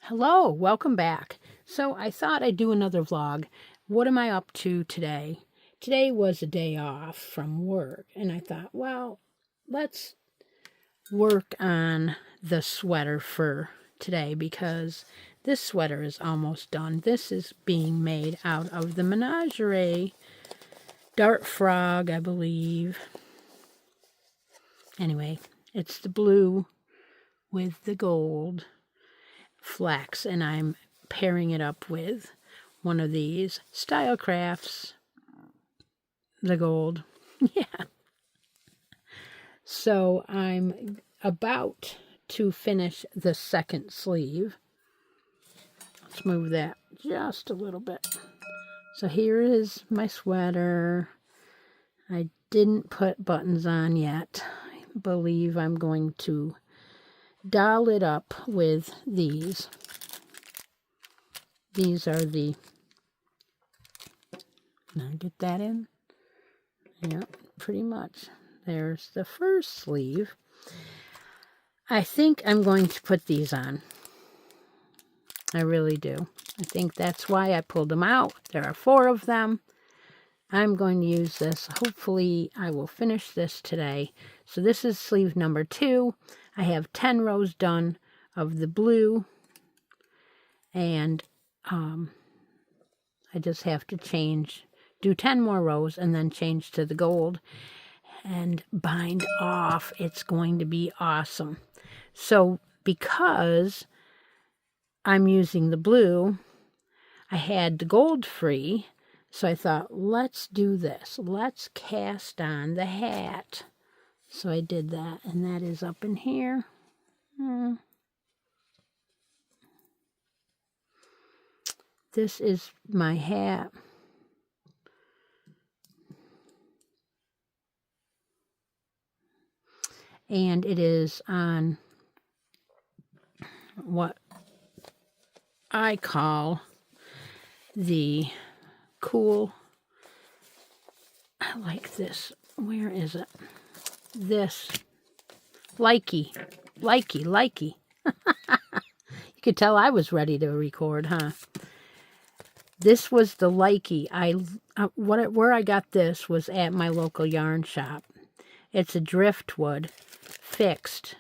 Hello, welcome back. So I thought I'd do another vlog. What am I up to today? Today was a day off from work, and I thought, well, let's work on the sweater for today because this sweater is almost done. This is being made out of the Menagerie Dart Frog, I believe. Anyway, it's the blue with the gold flex, and I'm pairing it up with one of these Style Crafts, the gold. Yeah. So I'm about to finish the second sleeve. Let's move that just a little bit. So here is my sweater. I didn't put buttons on yet. I believe I'm going to doll it up with these. These are the, now get that in. Yep, pretty much. There's the first sleeve. I think I'm going to put these on. I really do. I think that's why I pulled them out. There are 4 of them. I'm going to use this. Hopefully I will finish this today. So this is sleeve number 2. I have 10 rows done of the blue, and I just have to do 10 more rows and then change to the gold and bind off. It's going to be awesome. So because I'm using the blue, I had the gold free, so I thought, let's do this. Let's cast on the hat. So I did that, and that is up in here. This is my hat. And it is on what I call the cool, I like this. Where is it? This likey. You could tell I was ready to record, huh? This was the likey. Where I got this was at my local yarn shop. It's a driftwood fixed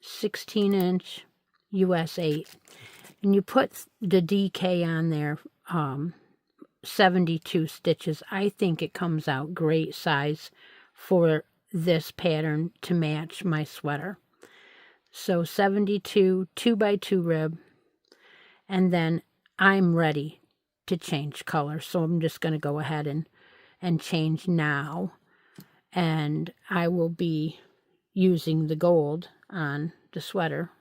16-inch US 8, and you put the DK on there, 72 stitches. I think it comes out great size for this pattern to match my sweater. So 72 2x2 rib, and then I'm ready to change color. So I'm just going to go ahead and change now, and I will be using the gold on the sweater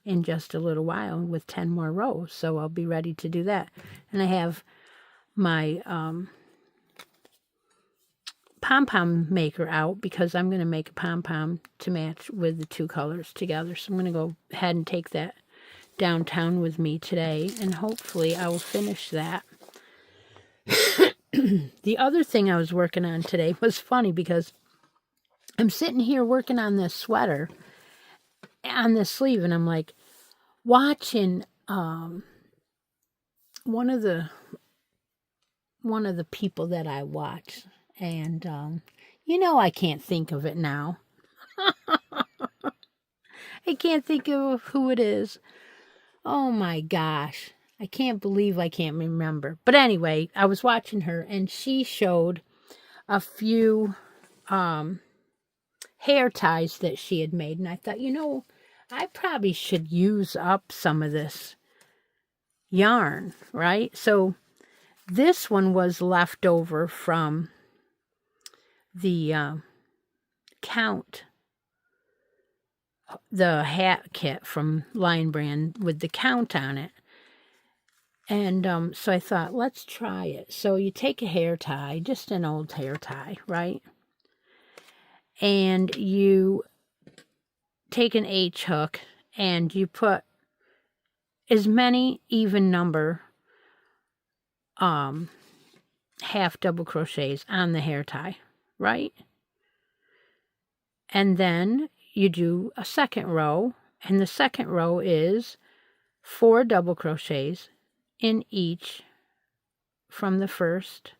in just a little while with 10 more rows. So I'll be ready to do that. And I have my pom-pom maker out because I'm going to make a pom-pom to match with the 2 colors together. So I'm going to go ahead and take that downtown with me today, and hopefully I will finish that. The other thing I was working on today was funny because I'm sitting here working on this sweater on this sleeve, and I'm like watching one of the people that I watch, and I can't think of it now. I can't think of who it is. Oh my gosh. I can't believe I can't remember. But anyway, I was watching her and she showed a few hair ties that she had made. And I thought, you know, I probably should use up some of this yarn, right? So this one was left over from the the hat kit from Lion Brand with the count on it. And so I thought, let's try it. So you take a hair tie, just an old hair tie, right? And you take an H hook and you put as many even number half double crochets on the hair tie, right? And then you do a second row, and the second row is 4 double crochets in each from the first,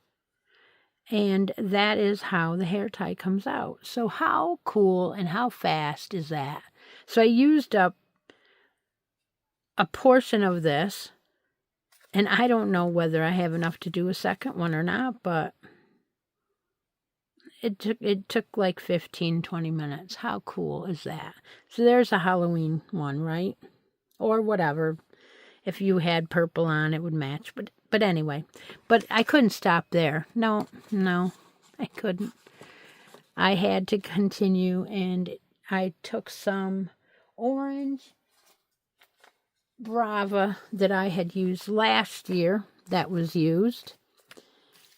and that is how the hair tie comes out. So how cool and how fast is that? So I used up a portion of this, and I don't know whether I have enough to do a second one or not, but it took like 15-20 minutes. How cool is that? So there's a Halloween one, right? Or whatever. If you had purple on, it would match. But anyway, but I couldn't stop there. No, I couldn't. I had to continue, and I took some orange Brava that I had used last year that was used,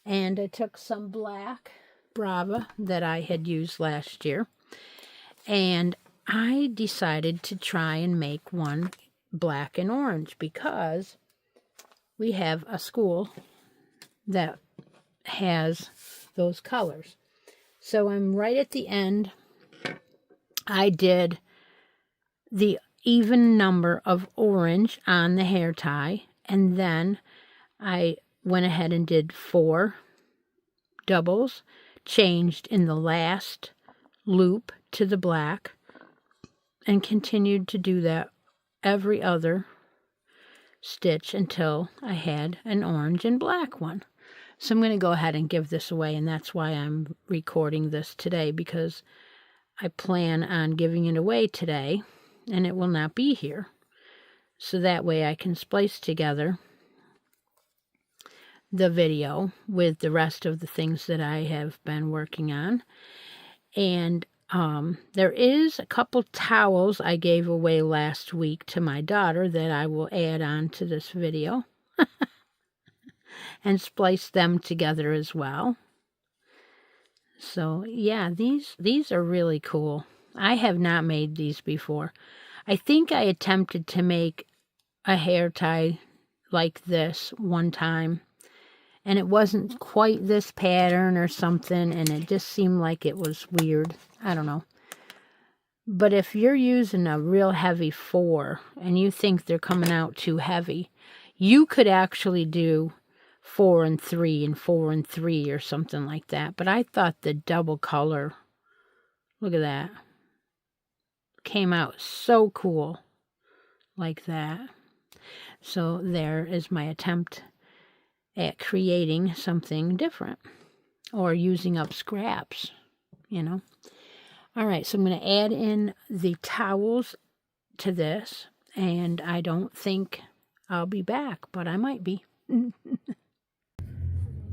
and I took some black Brava that I had used last year, and I decided to try and make one black and orange because we have a school that has those colors. So I'm right at the end. I did the even number of orange on the hair tie, and then I went ahead and did 4 doubles, changed in the last loop to the black, and continued to do that every other stitch until I had an orange and black one. So I'm going to go ahead and give this away, and that's why I'm recording this today, because I plan on giving it away today, and it will not be here. So that way I can splice together the video with the rest of the things that I have been working on. And there is a couple towels I gave away last week to my daughter that I will add on to this video and splice them together as well. So yeah, these are really cool. I have not made these before. I think I attempted to make a hair tie like this one time, and it wasn't quite this pattern or something, and it just seemed like it was weird. I don't know. But if you're using a real heavy 4 and you think they're coming out too heavy, you could actually do 4 and 3 and 4 and 3 or something like that. But I thought the double color, look at that, came out so cool like that. So there is my attempt at creating something different, or using up scraps, you know. All right, so I'm going to add in the towels to this, and I don't think I'll be back, but I might be.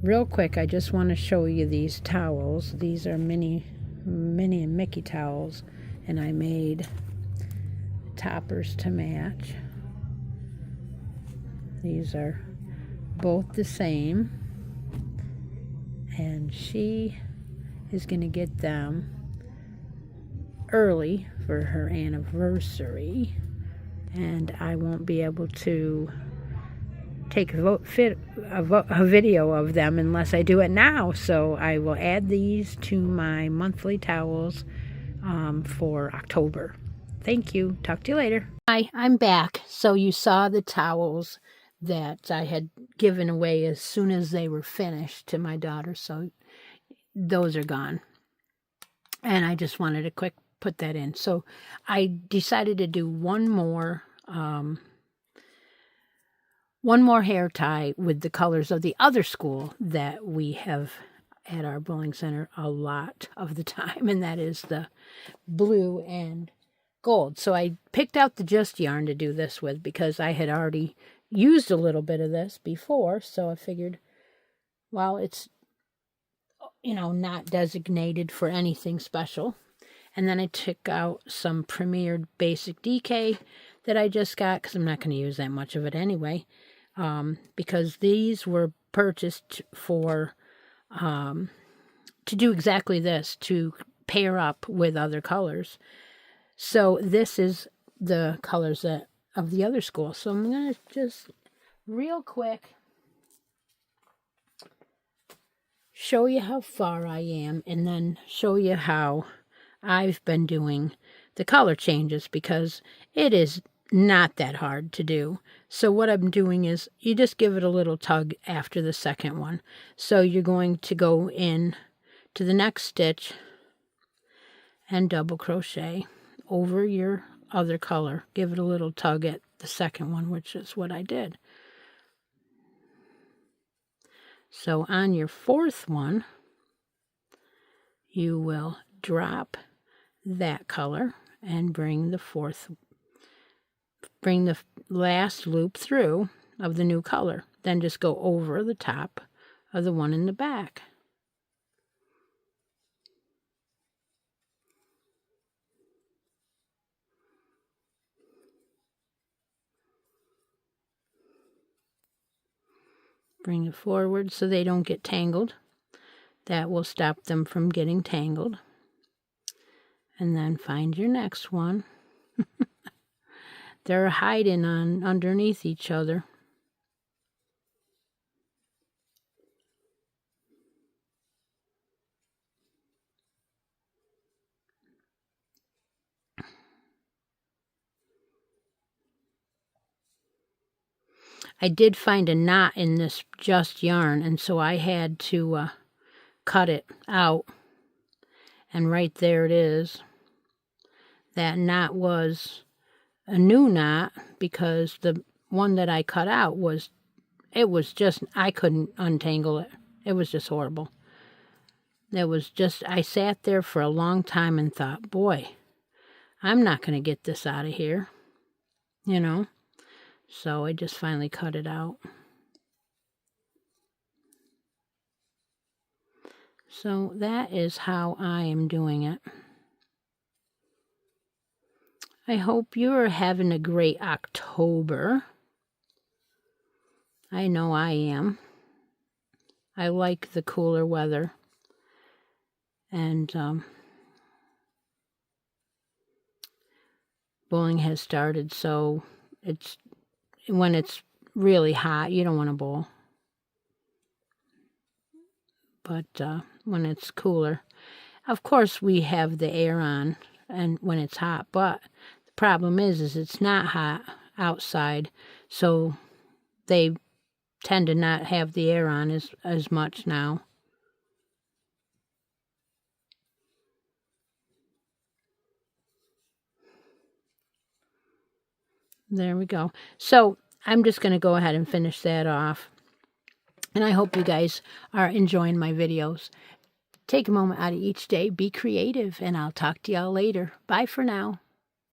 Real quick, I just want to show you these towels. These are Minnie and Mickey towels, and I made toppers to match. These are both the same, and she is going to get them early for her anniversary, and I won't be able to take a video of them unless I do it now. So I will add these to my monthly towels for October. Thank you. Talk to you later. Hi, I'm back. So you saw the towels that I had given away as soon as they were finished to my daughter. So those are gone. And I just wanted to quick put that in. So I decided to do one more one more hair tie with the colors of the other school that we have at our bowling center a lot of the time, and that is the blue and gold. So I picked out the Just yarn to do this with because I had already used a little bit of this before, so I figured, well, it's, you know, not designated for anything special. And then I took out some Premiered Basic DK that I just got because I'm not going to use that much of it anyway, because these were purchased for to do exactly this, to pair up with other colors. So this is the colors that of the other school. So I'm going to just real quick show you how far I am and then show you how I've been doing the color changes, because it is not that hard to do. So what I'm doing is you just give it a little tug after the second one. So you're going to go in to the next stitch and double crochet over your other color. Give it a little tug at the second one, which is what I did. So on your fourth one, you will drop that color and bring the last loop through of the new color. Then just go over the top of the one in the back. Bring it forward so they don't get tangled. That will stop them from getting tangled. And then find your next one. They're hiding underneath each other. I did find a knot in this Just yarn, and so I had to cut it out. And right there it is. That knot was a new knot because the one that I cut out was just, I couldn't untangle it. It was just horrible. I sat there for a long time and thought, boy, I'm not going to get this out of here, you know. So I just finally cut it out. So that is how I am doing it. I hope you're having a great October. I know I am. I like the cooler weather. And bowling has started, so when it's really hot, you don't want to bowl. But when it's cooler, of course we have the air on and when it's hot, but the problem is it's not hot outside, so they tend to not have the air on as much now. There we go. So I'm just going to go ahead and finish that off. And I hope you guys are enjoying my videos. Take a moment out of each day, be creative, and I'll talk to y'all later. Bye for now.